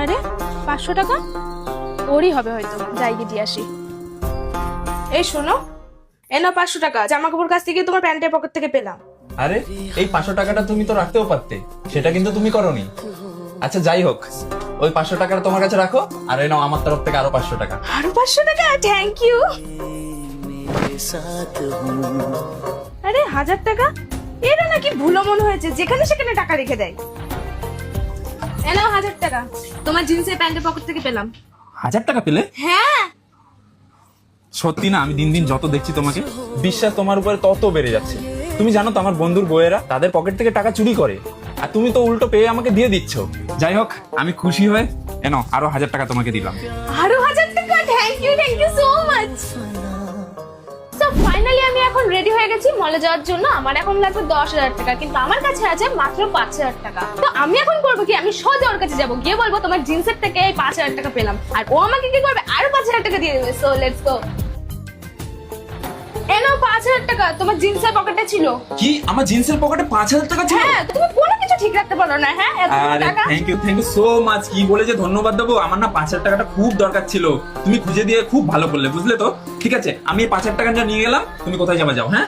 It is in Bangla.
আরে 500 টাকা ওরই হবে হয়তো, যাই গিয়ে দিয়ে আসি। এই শোনো, এনো 500 টাকা, জামা কাপড় কাছ থেকে তোমার প্যান্টের পকেট থেকে পেলাম। আরে এই 500 টাকাটা তুমি তো রাখতেও পারতে, সেটা কিন্তু তুমি করোনি। আচ্ছা যাই হোক, ওই 500 টাকাটা তোমার কাছে রাখো, আর এই নাও আমার তরফ থেকে আরো 500 টাকা। আরো 500 টাকা, থ্যাংক ইউ। আরে 1000 টাকা, এরা নাকি ভুলো মনে হয়েছে, যেখানে সেখানে টাকা রেখে দেয়। এনো 1000 টাকা, তোমার জিন্সের প্যান্টের পকেট থেকে পেলাম। 1000 টাকা পেলে? হ্যাঁ। সত্যি না, আমি দিন দিন যত দেখছি তোমাকে, বিশ্বাস তোমার উপরে তত বেড়ে যাচ্ছে। তুমি জানো তো আমার বন্ধুর বউয়েরা তাদের পকেট থেকে টাকা চুরি করে, আর তুমি তো উল্টো পেয়ে আমাকে দিয়ে দিচ্ছ। যাই হোক, আমি খুশি হয়ে এনো আরো 1000 টাকা তোমাকে দিলাম। আরো 1000 টাকা, thank you so much. So finally আমি এখন রেডি হয়ে গেছি মলে যাওয়ার জন্য। আমার এখন লাগবে 10,000 টাকা, কিন্তু আমার কাছে আছে মাত্র 5,000 টাকা। তো আমি এখন করবো কি, আমি সোজা ওর কাছে যাবো, গিয়ে বলবো তোমার জিন্সের থেকে এই 5,000 টাকা পেলাম, আর ও আমাকে কি করবে, আরো 5,000 টাকা দিয়ে দেবে। So let's go. এনো 5,000 টাকা, তোমার জিন্সের পকেটে ছিল। কি আমার জিন্সের পকেটে 5,000 টাকা ছিল? হ্যাঁ, তুমি কোনো কিছু ঠিক রাখতে পারো না। হ্যাঁ, এত আরে টাকা। Thank you so much. কি বলে যে ধন্যবাদ দেবো, আমার না 5,000 টাকাটা খুব দরকার ছিল, তুমি খুঁজে দিয়ে খুব ভালো করলে, বুঝলে তো? ঠিক আছে, আমি এই 5,000 টাকা নিয়ে গেলাম, তুমি কোথায় যাবা যাও। হ্যাঁ।